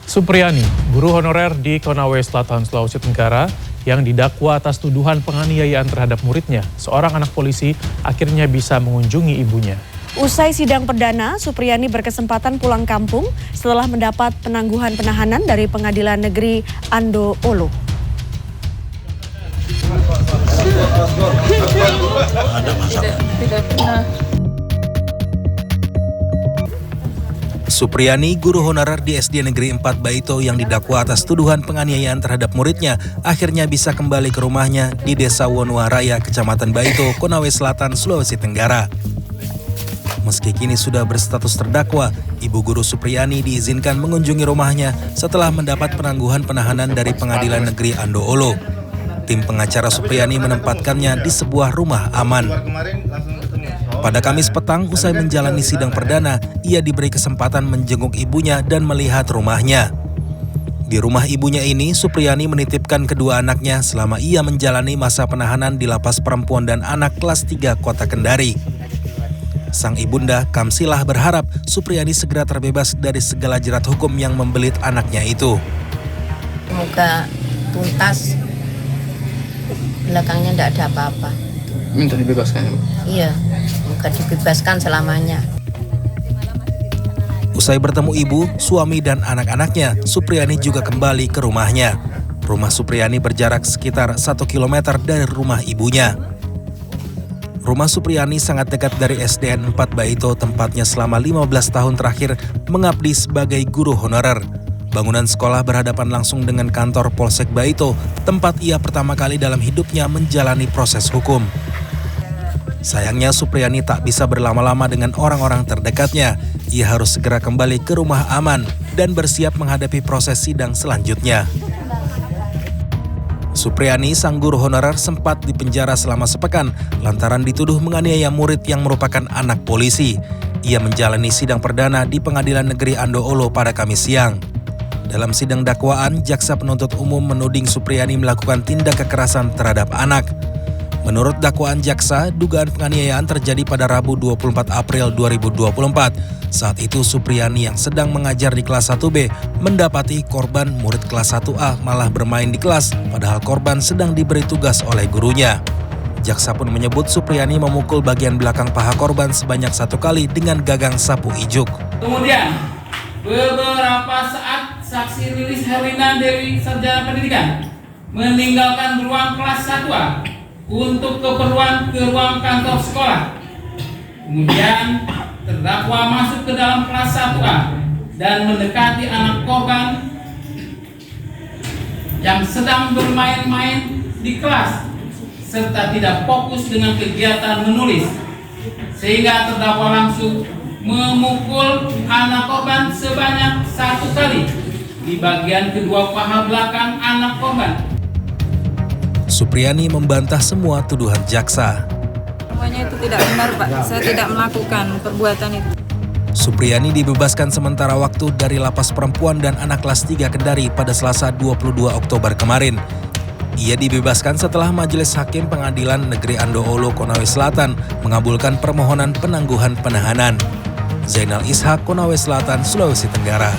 Supriyani, guru honorer di Konawe Selatan, Sulawesi Tenggara, yang didakwa atas tuduhan penganiayaan terhadap muridnya, seorang anak polisi, akhirnya bisa mengunjungi ibunya. Usai sidang perdana, Supriyani berkesempatan pulang kampung setelah mendapat penangguhan penahanan dari Pengadilan Negeri Ando Olo. Tidak pernah. Supriyani, guru honorer di SD Negeri 4 Baito yang didakwa atas tuduhan penganiayaan terhadap muridnya, akhirnya bisa kembali ke rumahnya di Desa Wonua Raya, Kecamatan Baito, Konawe Selatan, Sulawesi Tenggara. Meski kini sudah berstatus terdakwa, Ibu Guru Supriyani diizinkan mengunjungi rumahnya setelah mendapat penangguhan penahanan dari Pengadilan Negeri Ando Olo. Tim pengacara Supriyani menempatkannya di sebuah rumah aman. Pada Kamis petang, usai menjalani sidang perdana, ia diberi kesempatan menjenguk ibunya dan melihat rumahnya. Di rumah ibunya ini, Supriyani menitipkan kedua anaknya selama ia menjalani masa penahanan di Lapas Perempuan dan Anak kelas 3 Kota Kendari. Sang ibunda, Kamsilah, berharap Supriyani segera terbebas dari segala jerat hukum yang membelit anaknya itu. Semoga tuntas, belakangnya tidak ada apa-apa. Minta dibebaskan ya, Bu? Iya, semoga dibebaskan selamanya. Usai bertemu ibu, suami, dan anak-anaknya, Supriyani juga kembali ke rumahnya. Rumah Supriyani berjarak sekitar 1 km dari rumah ibunya. Rumah Supriyani sangat dekat dari SDN 4 Baito, tempatnya selama 15 tahun terakhir mengabdi sebagai guru honorer. Bangunan sekolah berhadapan langsung dengan kantor Polsek Baito, tempat ia pertama kali dalam hidupnya menjalani proses hukum. Sayangnya Supriyani tak bisa berlama-lama dengan orang-orang terdekatnya. Ia harus segera kembali ke rumah aman dan bersiap menghadapi proses sidang selanjutnya. Supriyani, sang guru honorer, sempat dipenjara selama sepekan lantaran dituduh menganiaya murid yang merupakan anak polisi. Ia menjalani sidang perdana di Pengadilan Negeri Ando Olo pada Kamis siang. Dalam sidang dakwaan, jaksa penuntut umum menuding Supriyani melakukan tindak kekerasan terhadap anak. Menurut dakwaan jaksa, dugaan penganiayaan terjadi pada Rabu 24 April 2024. Saat itu Supriyani yang sedang mengajar di kelas 1B mendapati korban murid kelas 1A malah bermain di kelas, padahal korban sedang diberi tugas oleh gurunya. Jaksa pun menyebut Supriyani memukul bagian belakang paha korban sebanyak 1 kali dengan gagang sapu ijuk. Kemudian, beberapa saat saksi Lilis Herlina Dewi Sarjana Pendidikan meninggalkan ruang kelas 1A untuk keperluan ke ruang kantor sekolah. Kemudian terdakwa masuk ke dalam kelas 1A dan mendekati anak korban yang sedang bermain-main di kelas serta tidak fokus dengan kegiatan menulis, sehingga terdakwa langsung memukul anak korban sebanyak 1 kali di bagian kedua paha belakang anak korban. Supriyani membantah semua tuduhan jaksa. Semuanya itu tidak benar, Pak. Saya tidak melakukan perbuatan itu. Supriyani dibebaskan sementara waktu dari Lapas Perempuan dan Anak kelas 3 Kendari pada Selasa 22 Oktober kemarin. Ia dibebaskan setelah Majelis Hakim Pengadilan Negeri Ando Olo, Konawe Selatan mengabulkan permohonan penangguhan penahanan. Zainal Ishak, Konawe Selatan, Sulawesi Tenggara.